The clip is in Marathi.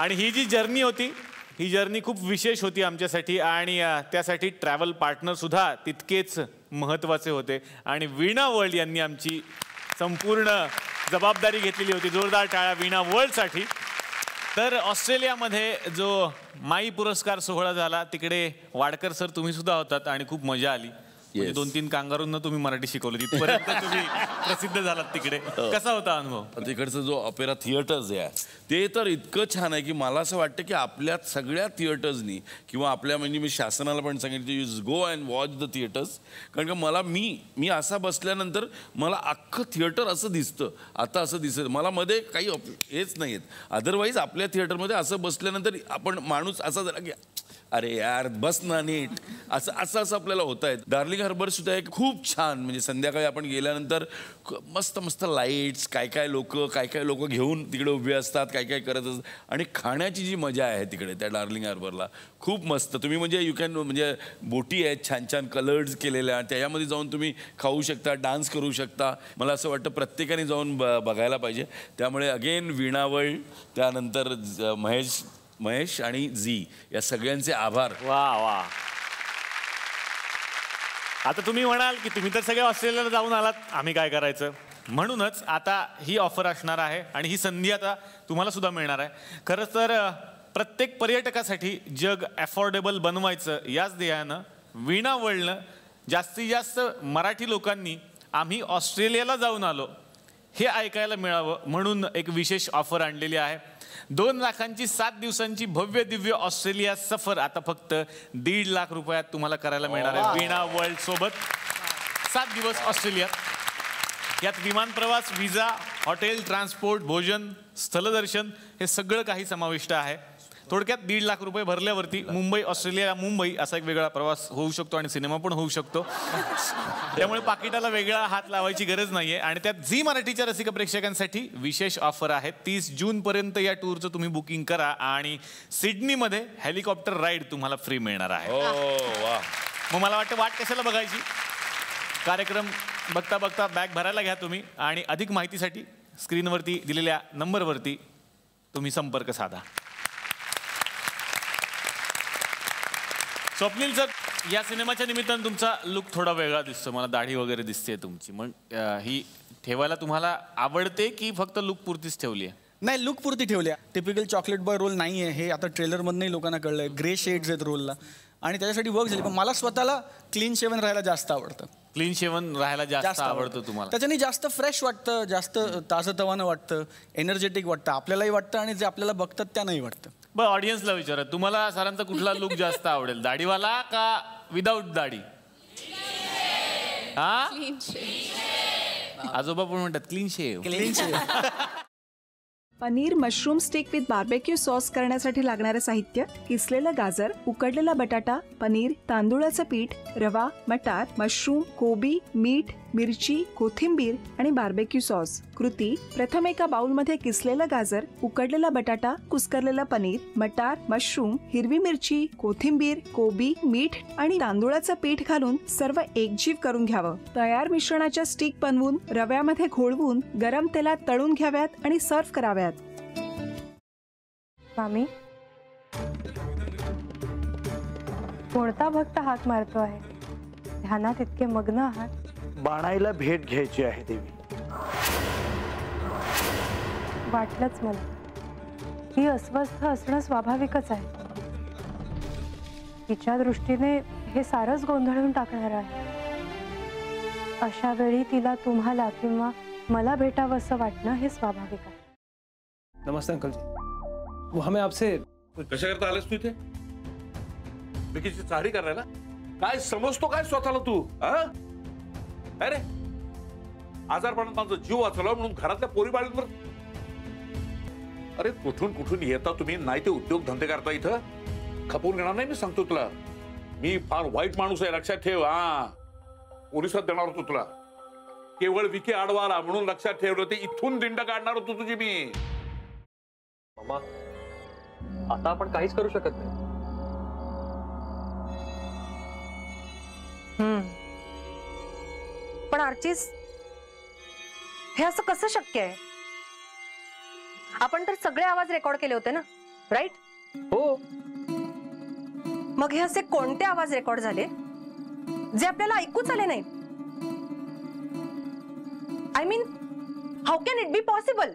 आणि ही जी जर्नी होती ही जर्नी खूप विशेष होती आमच्यासाठी आणि त्यासाठी ट्रॅव्हल पार्टनर सुद्धा तितकेच महत्त्वाचे होते आणि वीणा वर्ल्ड यांनी आमची संपूर्ण जबाबदारी घेतलेली होती. जोरदार टाळ्या वीणा वर्ल्डसाठी. तर ऑस्ट्रेलियामध्ये जो माई पुरस्कार सोहळा झाला तिकडे वाडकर सर तुम्ही सुद्धा होतात आणि खूप मजा आली. 2-3 कांगारूंना तुम्ही मराठी शिकवलं तिथपर्यंत तुम्ही प्रसिद्ध झालात तिकडे. कसा होता अनुभव? तिकडचं जो ऑपेरा थिएटर्स आहे ते तर इतकं छान आहे की मला असं वाटतं की आपल्या सगळ्या थिएटर्सनी किंवा आपल्या म्हणजे मी शासनाला पण सांगितलं you go and watch the theatres. कारण का मला मी असा बसल्यानंतर मला अख्खं थिएटर असं दिसतं. आता असं दिसतं मला मध्ये काही हेच नाही आहेत. अदरवाईज आपल्या थिएटरमध्ये असं बसल्यानंतर आपण माणूस असा झाला की अरे यार बस ना नीट असं आपल्याला होत आहे. डार्लिंग हार्बर सुद्धा एक खूप छान म्हणजे संध्याकाळी आपण गेल्यानंतर मस्त मस्त लाईट्स काय लोक घेऊन तिकडे उभे असतात काय करत असतात आणि खाण्याची जी मजा आहे तिकडे त्या डार्लिंग हार्बरला खूप मस्त. तुम्ही म्हणजे यू कॅन म्हणजे बोटी आहेत छान कलर्स केलेल्या त्याच्यामध्ये जाऊन तुम्ही खाऊ शकता डान्स करू शकता. मला असं वाटतं प्रत्येकाने जाऊन बघायला पाहिजे. त्यामुळे अगेन वीणा वर्ल्ड त्यानंतर महेश आणि झी या सगळ्यांचे आभार. वा. आता तुम्ही म्हणाल की तुम्ही तर सगळे ऑस्ट्रेलियाला जाऊन आलात आम्ही काय करायचं. म्हणूनच आता ही ऑफर असणार आहे आणि ही संधी आता तुम्हाला सुद्धा मिळणार आहे. खरंच तर प्रत्येक पर्यटकासाठी जग अफोर्डेबल बनवायचं याच ध्येयानं वीणा वर्ल्डनं जास्तीत जास्त मराठी लोकांनी आम्ही ऑस्ट्रेलियाला जाऊन आलो हे ऐकायला मिळावं म्हणून एक विशेष ऑफर आणलेली आहे. 2 लाखांची 7 दिवसांची भव्य दिव्य ऑस्ट्रेलिया सफर आता फक्त 1.5 लाख रुपयात तुम्हाला करायला मिळणार आहे वीणा वर्ल्ड सोबत. 7 दिवस ऑस्ट्रेलियात. यात विमान प्रवास विजा हॉटेल ट्रान्सपोर्ट भोजन स्थलदर्शन हे सगळं काही समाविष्ट आहे. थोडक्यात 1.5 लाख रुपये भरल्यावरती मुंबई ऑस्ट्रेलिया मुंबई असा एक वेगळा प्रवास होऊ शकतो आणि सिनेमा पण होऊ शकतो. त्यामुळे पाकिटाला वेगळा हात लावायची गरज नाहीये. आणि त्यात झी मराठीच्या रसिक प्रेक्षकांसाठी विशेष ऑफर आहे. 30 जूनपर्यंत या टूरचं तुम्ही बुकिंग करा आणि सिडनीमध्ये हेलिकॉप्टर राईड तुम्हाला फ्री मिळणार आहे. मग मला वाटतं वाट कशाला बघायची. कार्यक्रम बघता बघता बॅग भरायला घ्या तुम्ही आणि अधिक माहितीसाठी स्क्रीनवरती दिलेल्या नंबरवरती तुम्ही संपर्क साधा. स्वप्नील सर या सिनेमाच्या निमित्तानं तुमचा लुक थोडा वेगळा दिसतो. मला दाढी वगैरे दिसते तुमची. मग ही ठेवायला तुम्हाला आवडते की फक्त लुक पुरतीच ठेवली आहे? नाही लुक पुरती ठेवली आहे. टिपिकल चॉकलेट बॉय रोल नाही आहे हे आता ट्रेलरमधनंही लोकांना कळलं आहे. ग्रे शेड्स आहेत रोलला आणि त्याच्यासाठी वर्क झाली. पण मला स्वतःला क्लीन शेवन राहायला जास्त आवडतं. क्लीन शेवन राहायला जास्त आवडतं तुम्हाला? त्याच्याने जास्त फ्रेश वाटतं जास्त ताजंतवानं वाटतं एनर्जेटिक वाटतं आपल्यालाही वाटतं आणि जे आपल्याला बघतात त्यांनाही वाटतं. बरं ऑडियन्सला विचारा तुम्हाला सरांचा कुठला लुक जास्त आवडेल दाढीवाला का विदाऊट दाढी? हा आजोबा पण म्हणतात clean shave. Paneer mushroom stick with barbecue sauce करण्यासाठी लागणारे साहित्य किसलेलं गाजर उकडलेला बटाटा पनीर तांदूळाचं पीठ रवा मटार मशरूम कोबी मीठ मिरची कोथिंबीर आणि बार्बेक्यू सॉस. कृती प्रथम एका बाउलमध्ये किसलेलं गाजर उकडलेला बटाटा कुस्करलेलं पनीर मटार मशरूम हिरवी मिरची कोथिंबीर कोबी मीठ आणि तांदूळाचं पीठ घालून सर्व एकजीव करून घ्यावं. तयार मिश्रणाच्या स्टिक बनवून रव्यामध्ये घोळवून गरम तेलात तळून घ्याव्यात आणि सर्व्ह कराव्यात. मामी कोणता भक्त हात मारतो आहे? ध्यानात इतके मग्न आहात. बाणाईला भेट घ्यायची आहे देवी. वाटलंच मला. ही अस्वस्थ असणं स्वाभाविकच आहे. तिच्या दृष्टीने हे सारंच गोंधळून टाकणार आहे. अशा वेळी तिला तुम्हाला किंवा मला भेटावं असं वाटणं हे स्वाभाविक आहे. नमस्ते अंकल जी. वो हमें आपसे कशा करता आलेस तू इथे? विकीची चाळी करायला? काय समजतो काय स्वतःला तू? अरे आजारपणात माझा जीव वाचला म्हणून घरातल्या पोरी बाळींवर. अरे कुठून येता तुम्ही नाही ते उद्योग धंदे करता इथं. खपवून घेणार नाही मी सांगतो तुला. मी फार वाईट माणूस आहे लक्षात ठेव. पोलिसात देणार होतो तुला. केवळ विकी आडवा आला म्हणून लक्षात ठेवलं ते इथून दिंड काढणार होतो तुझी मी. मामा आता आपण काहीच करू शकत नाही. पण आर्चिस हे असं कसं शक्य आहे? आपण तर सगळे आवाज रेकॉर्ड केले होते ना. राईट? हो. मग हे असे कोणते आवाज रेकॉर्ड झाले जे आपल्याला ऐकूच आले नाही? I mean, how can it be possible?